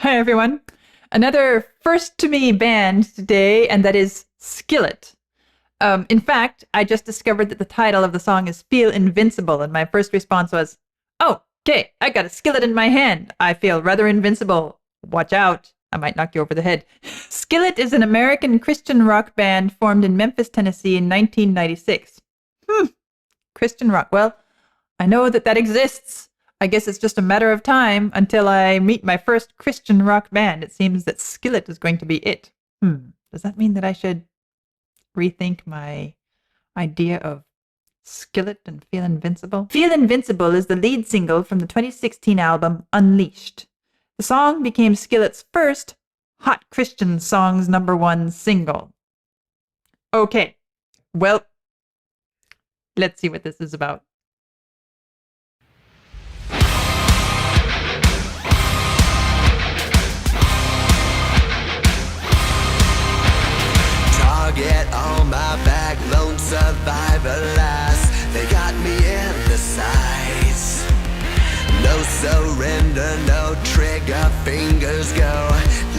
Hi, everyone. Another first to me band today, and that is Skillet. In fact, I just discovered that the title of the song is Feel Invincible, and my first response was, oh, okay, I got a skillet in my hand. I feel rather invincible. Watch out. I might knock you over the head. Skillet is an American Christian rock band formed in Memphis, Tennessee in 1996. Christian rock. Well, I know that exists. I guess it's just a matter of time until I meet my first Christian rock band. It seems that Skillet is going to be it. Does that mean that I should rethink my idea of Skillet and Feel Invincible? Feel Invincible is the lead single from the 2016 album Unleashed. The song became Skillet's first Hot Christian Songs #1 single. Okay, well, let's see what this is about. Target on my back, lone survivor last. They got me in the sights. No surrender, no trigger, fingers go.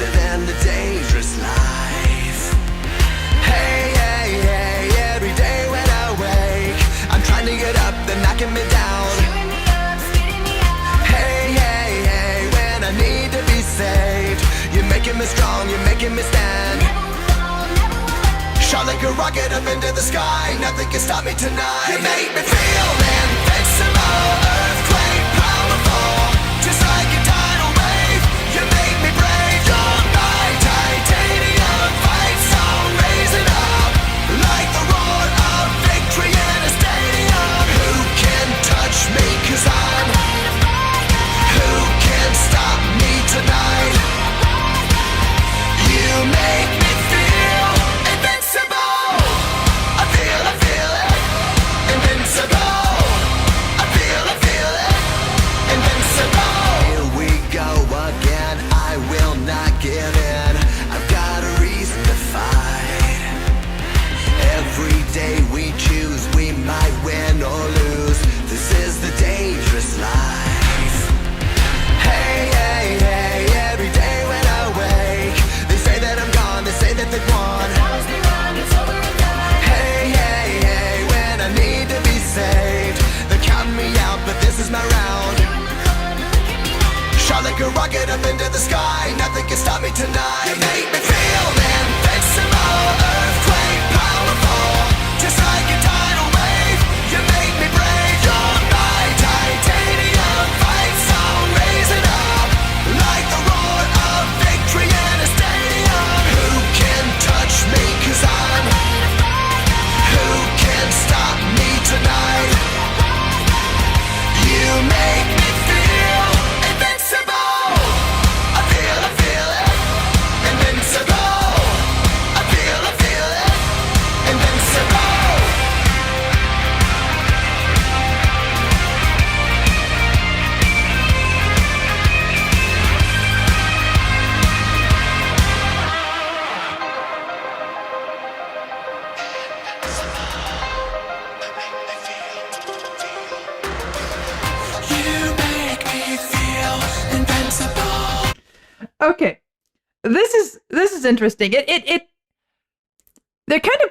Living the dangerous life. Hey, hey, hey, every day when I wake, I'm trying to get up, they're knocking me down. Cheering me up, spitting me out. Hey, hey, hey, when I need to be saved, you're making me strong, you're making me stand. Shot like a rocket up into the sky. Nothing can stop me tonight. You make me feel invincible. Earthquake powerful. Just like a tidal wave. You make me brave. You're my titanium fight song. Raising up like the roar of victory in a stadium. Who can touch me? 'Cause I'm who can stop me tonight? You make me feel invincible. I feel it. Invincible. I feel it. Invincible. Here we go again. I will not give in. I've got a reason to fight. Every day we choose, we might win or lose. This is the dangerous life. Hey, hey, hey, every day when I wake, they say that I'm gone, they say that they've won. Hey, hey, hey, when I need to be saved, they're counting me out, but this is my round. Shot like a rocket up into the sky. Nothing can stop me tonight. You make me feel invincible. Earthquake powerful. Just like a tidal wave. You make me brave. You're my titanium fight song. Raising up like the roar of victory in a stadium. Who can touch me? 'Cause I'm who can stop me tonight? You make me feel invincible. I feel it. Invincible. I feel it. Invincible. You make me feel invincible. Okay, this is interesting. They're kind of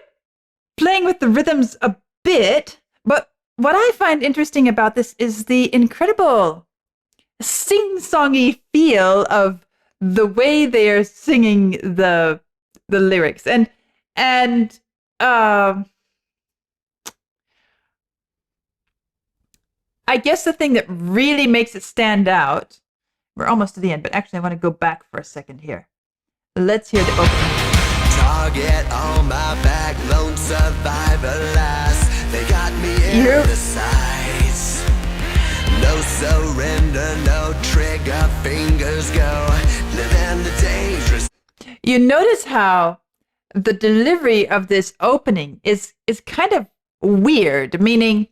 playing with the rhythms a bit, but what I find interesting about this is the incredible sing-songy feel of the way they are singing the lyrics, and I guess the thing that really makes it stand out. We're almost to the end, but actually I want to go back for a second here. Let's hear the opening. Target on my back, lone survivor last. They got me in You- the sights. No surrender, no trigger, fingers go. Living the dangerous. You notice how the delivery of this opening is kind of weird, meaning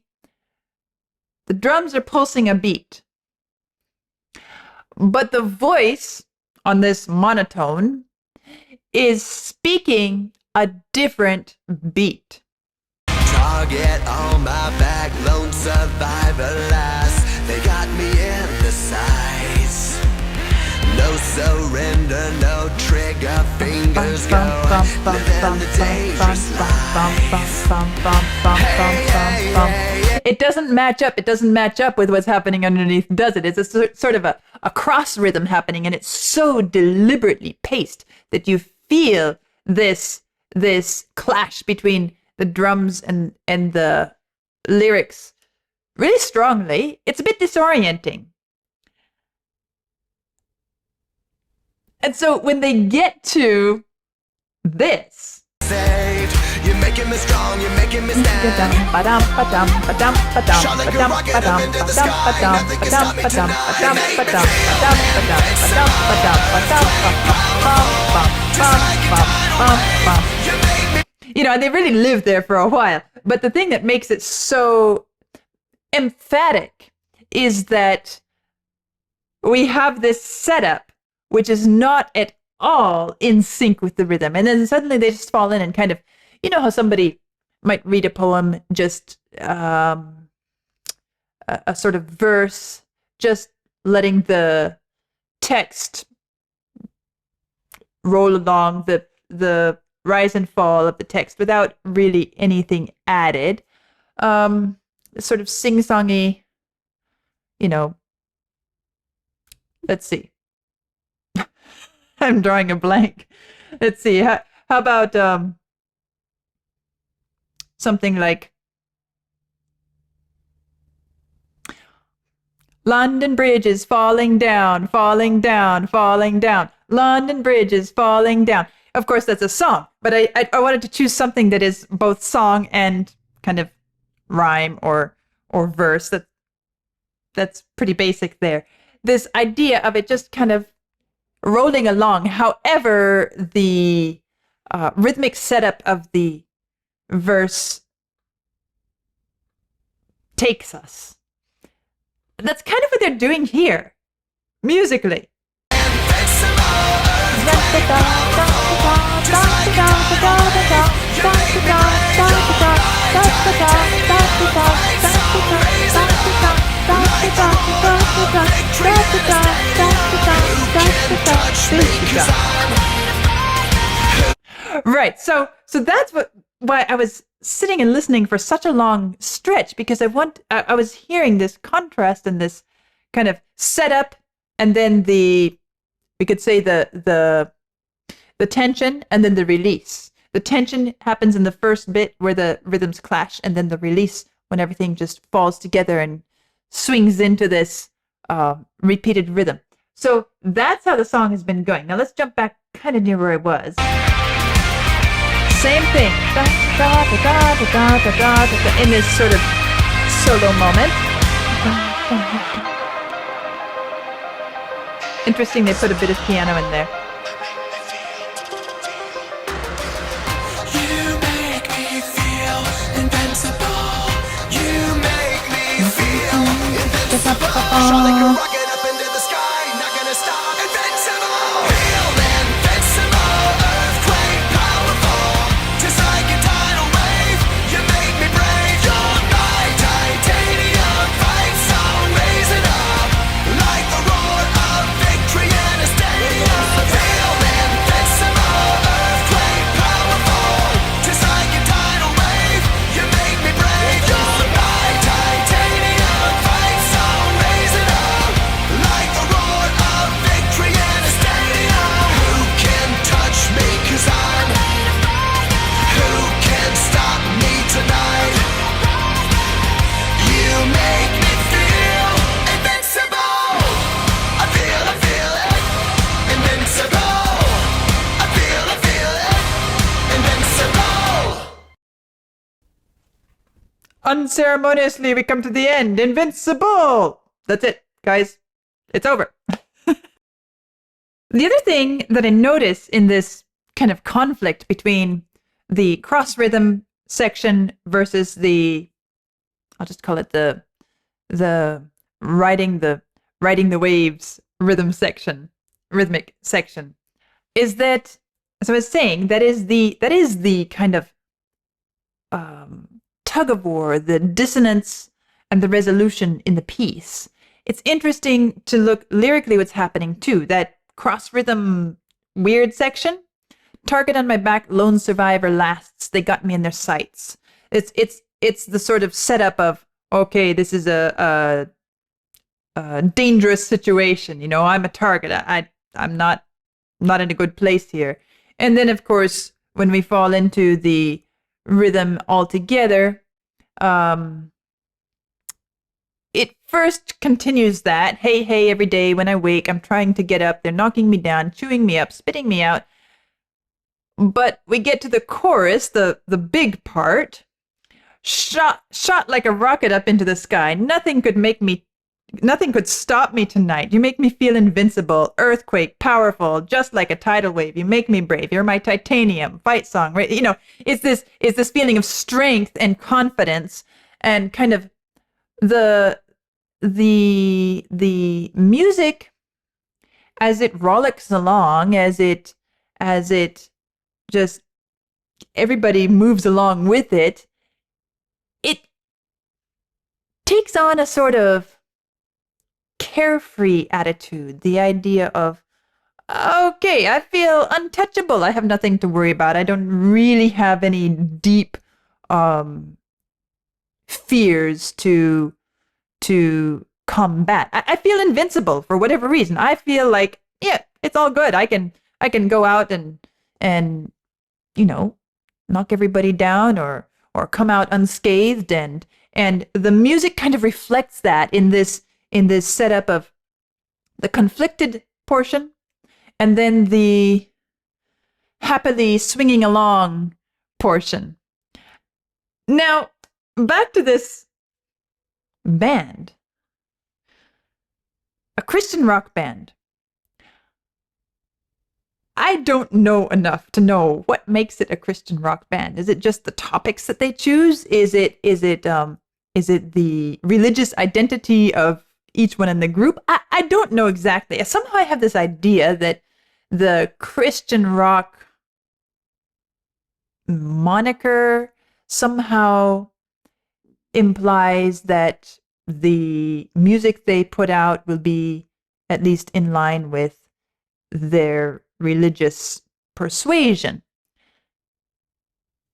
the drums are pulsing a beat, but the voice on this monotone is speaking a different beat. Target on my back, lone survivor last. They got me in the sights. No surrender, no trigger fingers go. Living the dangerous life. It doesn't match up. It doesn't match up with what's happening underneath, does it? It's a sort of a cross rhythm happening, and it's so deliberately paced that you feel this clash between the drums and the lyrics really strongly. It's a bit disorienting. And so when they get to this, You're making me strong, you're making me stand. you know, they really lived there for a while. But the thing that makes it so emphatic is that we have this setup which is not at all in sync with the rhythm. And then suddenly they just fall in and kind of, you know how somebody might read a poem, just a sort of verse, just letting the text roll along, the rise and fall of the text without really anything added. Sort of sing-songy, you know, let's see. I'm drawing a blank. Let's see. How about something like London Bridge is falling down, falling down, falling down. London Bridge is falling down. Of course, that's a song, but I wanted to choose something that is both song and kind of rhyme or verse. That's pretty basic there. This idea of it just kind of rolling along, however the rhythmic setup of the verse takes us. That's kind of what they're doing here, musically. Right, so that's why I was sitting and listening for such a long stretch, because I was hearing this contrast and this kind of setup, and then we could say the tension, and then the release. The tension happens in the first bit where the rhythms clash, and then the release when everything just falls together and swings into this repeated rhythm. So that's how the song has been going. Now let's jump back kind of near where I was. Same thing. In this sort of solo moment. Interesting, they put a bit of piano in there. You make me feel invincible. You make me feel invincible. Shot like a rocket up into the sky, not gonna stop. Invincible. Feel invincible. Earthquake powerful. Just like a tidal wave. You make me brave. You're my titanium fight song. Raise it up like the roar of victory in a stadium. Feel invincible. Earthquake powerful. Just like a tidal wave. You make me brave. You're my titanium fight song. Raise it up like the roar of victory in a stadium. Who can touch me? 'Cause I'm. Who can stop me tonight? You make me feel invincible. I feel it. Invincible. I feel it. Invincible. Unceremoniously, we come to the end. Invincible! That's it, guys. It's over. The other thing that I notice in this kind of conflict between the cross rhythm section versus I'll just call it the riding the waves rhythmic section, is that, as I was saying, that is the kind of tug of war, the dissonance and the resolution in the piece. It's interesting to look lyrically what's happening too. That cross rhythm weird section. Target on my back, lone survivor lasts. They got me in their sights. It's the sort of setup of, okay, this is a dangerous situation. You know, I'm a target. I'm not in a good place here. And then, of course, when we fall into the rhythm altogether, it first continues that, hey, hey, every day when I wake, I'm trying to get up. They're knocking me down, chewing me up, spitting me out. But we get to the chorus, the big part, shot like a rocket up into the sky. Nothing could stop me tonight. You make me feel invincible, earthquake, powerful, just like a tidal wave. You make me brave. You're my titanium, fight song, right? You know, it's this feeling of strength and confidence, and kind of the music as it rollicks along, as it just everybody moves along with it. It takes on a sort of carefree attitude, the idea of, okay, I feel untouchable. I have nothing to worry about. I don't really have any deep fears to combat. I feel invincible for whatever reason. I feel like, yeah, it's all good. I can go out and you know, knock everybody down or come out unscathed, and the music kind of reflects that in this setup of the conflicted portion and then the happily swinging along portion. Now, back to this band. A Christian rock band. I don't know enough to know what makes it a Christian rock band. Is it just the topics that they choose? Is it the religious identity of each one in the group? I don't know exactly. Somehow I have this idea that the Christian rock moniker somehow implies that the music they put out will be at least in line with their religious persuasion.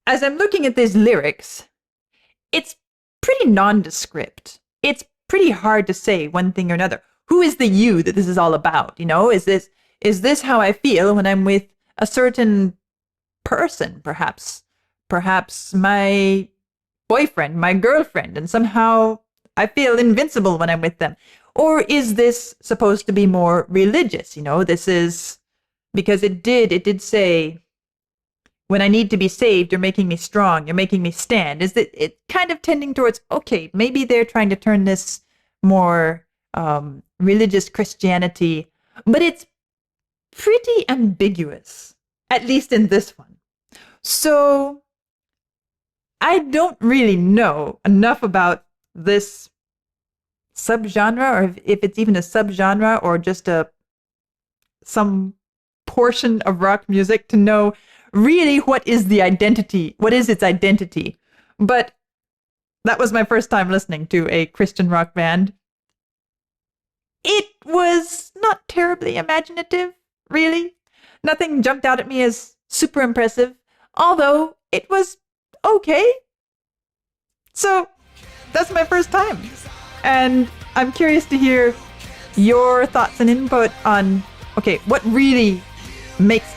As I'm looking at these lyrics, it's pretty nondescript. It's pretty hard to say one thing or another. Who is the you that this is all about? You know, is this how I feel when I'm with a certain person, perhaps my boyfriend, my girlfriend, and somehow I feel invincible when I'm with them? Or is this supposed to be more religious? You know, this is because it did say, when I need to be saved, you're making me strong, you're making me stand. Is it kind of tending towards, okay, maybe they're trying to turn this more religious Christianity, but it's pretty ambiguous, at least in this one. So I don't really know enough about this subgenre, or if it's even a subgenre or just some portion of rock music, to know really what is its identity. But that was my first time listening to a Christian rock band. It was not terribly imaginative, really. Nothing jumped out at me as super impressive, although it was okay. So that's my first time. And I'm curious to hear your thoughts and input on, okay, what really makes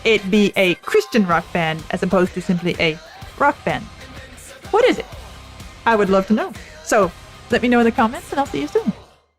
it be a Christian rock band as opposed to simply a rock band? What is it? I would love to know. So let me know in the comments, and I'll see you soon.